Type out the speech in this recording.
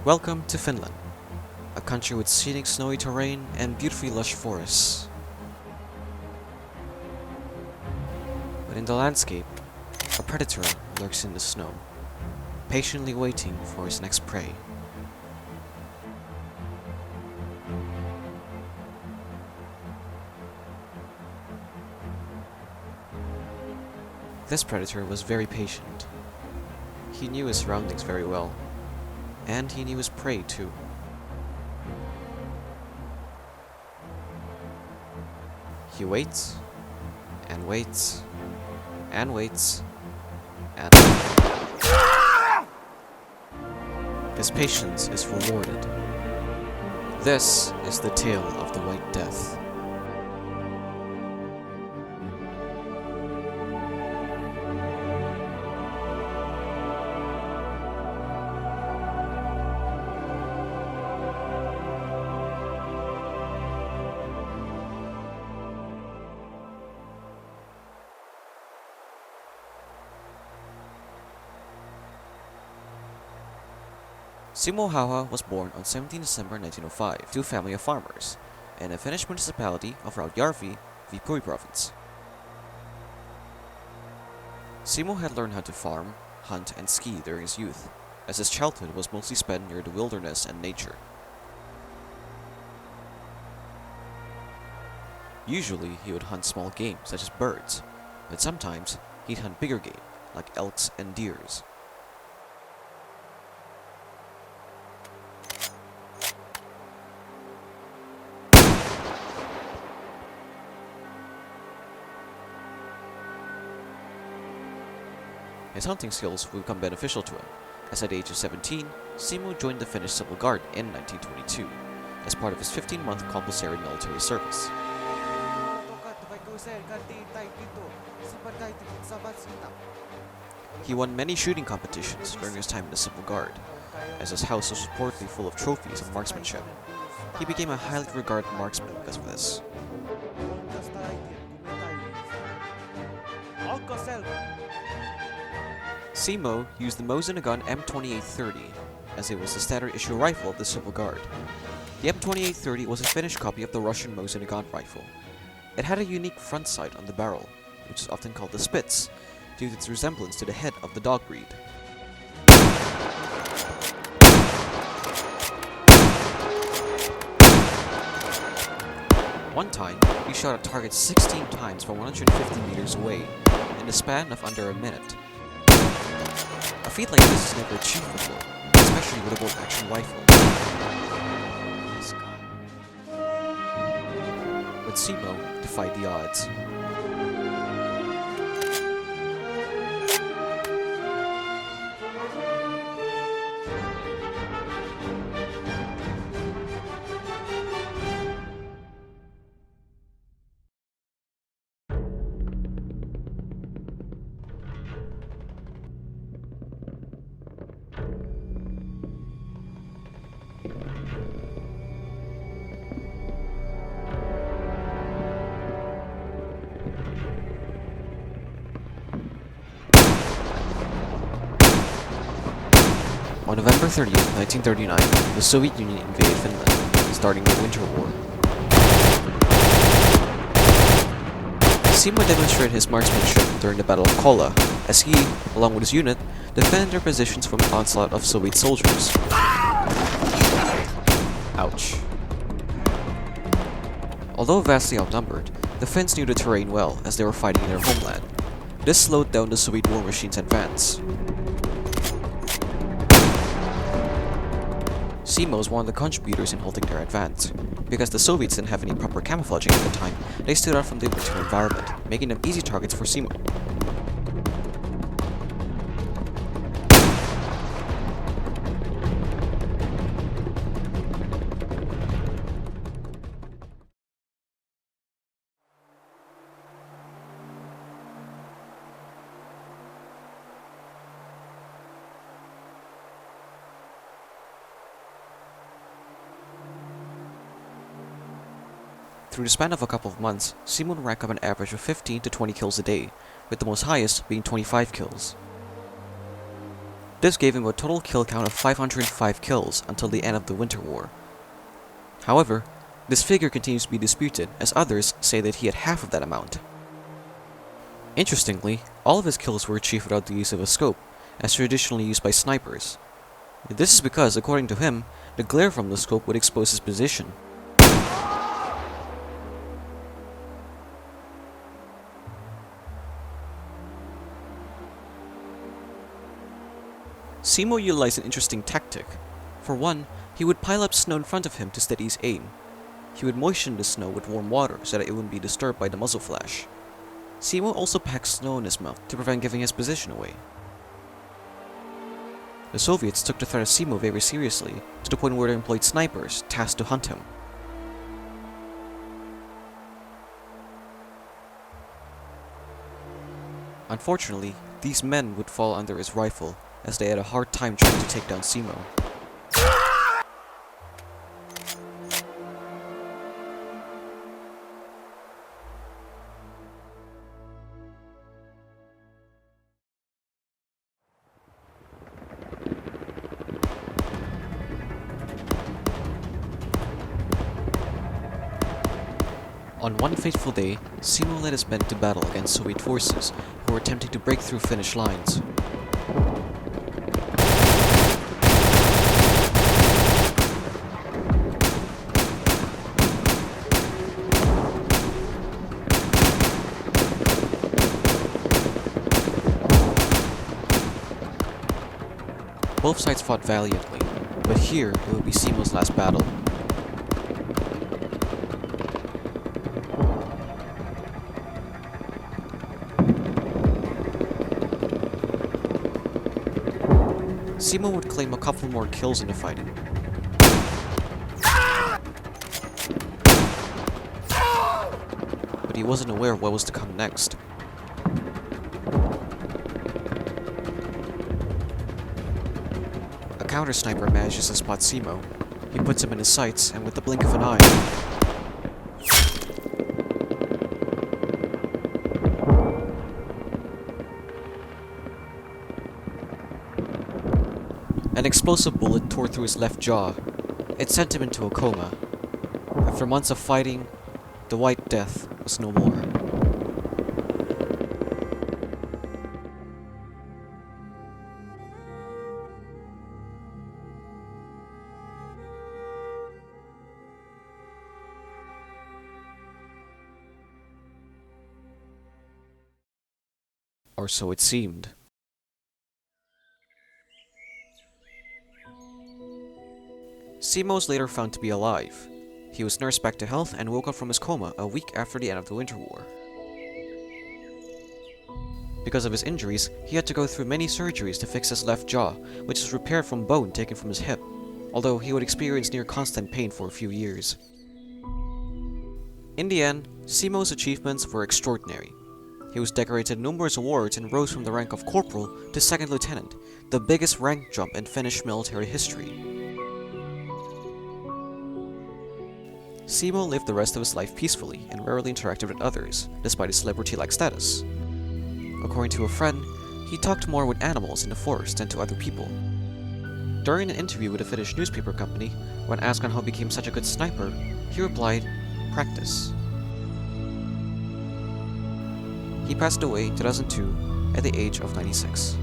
Welcome to Finland, a country with scenic snowy terrain and beautifully lush forests. But in the landscape, a predator lurks in the snow, patiently waiting for his next prey. This predator was very patient. He knew his surroundings very well, and he knew his prey too. He waits, and waits, and waits, and his patience is rewarded. This is the tale of the White Death. Simo Hayha was born on 17 December 1905 to a family of farmers in a Finnish municipality of Rautjärvi, Viipuri province. Simo had learned how to farm, hunt, and ski during his youth, as his childhood was mostly spent near the wilderness and nature. Usually, he would hunt small game such as birds, but sometimes he'd hunt bigger game like elks and deers. His hunting skills would become beneficial to him, as at the age of 17, Simo joined the Finnish Civil Guard in 1922, as part of his 15-month compulsory military service. He won many shooting competitions during his time in the Civil Guard, as his house was reportedly full of trophies of marksmanship. He became a highly regarded marksman because of this. Simo used the Mosin gun M2830, as it was the standard issue rifle of the Civil Guard. The M2830 was a Finnish copy of the Russian Mosin gun rifle. It had a unique front sight on the barrel, which is often called the Spitz, due to its resemblance to the head of the dog breed. One time, he shot a target 16 times from 150 meters away, in the span of under a minute. A feat like this is never achieved before, especially with a bolt-action rifle. But Simo defied the odds. On November 30, 1939, the Soviet Union invaded Finland, starting the Winter War. Simo demonstrated his marksmanship during the Battle of Kola, as he, along with his unit, defended their positions from the onslaught of Soviet soldiers. Ouch. Although vastly outnumbered, the Finns knew the terrain well as they were fighting in their homeland. This slowed down the Soviet war machine's advance. Simo was one of the contributors in halting their advance. Because the Soviets didn't have any proper camouflaging at the time, they stood out from the winter environment, making them easy targets for Simo. Through the span of a couple of months, Simo would rack up an average of 15 to 20 kills a day, with the most highest being 25 kills. This gave him a total kill count of 505 kills until the end of the Winter War. However, this figure continues to be disputed, as others say that he had half of that amount. Interestingly, all of his kills were achieved without the use of a scope, as traditionally used by snipers. This is because, according to him, the glare from the scope would expose his position. Simo utilized an interesting tactic. For one, he would pile up snow in front of him to steady his aim. He would moisten the snow with warm water so that it wouldn't be disturbed by the muzzle flash. Simo also packed snow in his mouth to prevent giving his position away. The Soviets took the threat of Simo very seriously, to the point where they employed snipers tasked to hunt him. Unfortunately, these men would fall under his rifle, as they had a hard time trying to take down Simo. On one fateful day, Simo led his men to battle against Soviet forces who were attempting to break through Finnish lines. Both sides fought valiantly, but here it would be Simo's last battle. Simo would claim a couple more kills in the fighting. But he wasn't aware of what was to come next. A counter sniper manages to spot Simo. He puts him in his sights, and with the blink of an eye, an explosive bullet tore through his left jaw. It sent him into a coma. After months of fighting, the White Death was no more. Or so it seemed. Simo was later found to be alive. He was nursed back to health and woke up from his coma a week after the end of the Winter War. Because of his injuries, he had to go through many surgeries to fix his left jaw, which was repaired from bone taken from his hip, although he would experience near constant pain for a few years. In the end, Simo's achievements were extraordinary. He was decorated numerous awards and rose from the rank of corporal to second lieutenant, the biggest rank jump in Finnish military history. Simo lived the rest of his life peacefully and rarely interacted with others, despite his celebrity-like status. According to a friend, he talked more with animals in the forest than to other people. During an interview with a Finnish newspaper company, when asked on how he became such a good sniper, he replied, "Practice." He passed away in 2002 at the age of 96.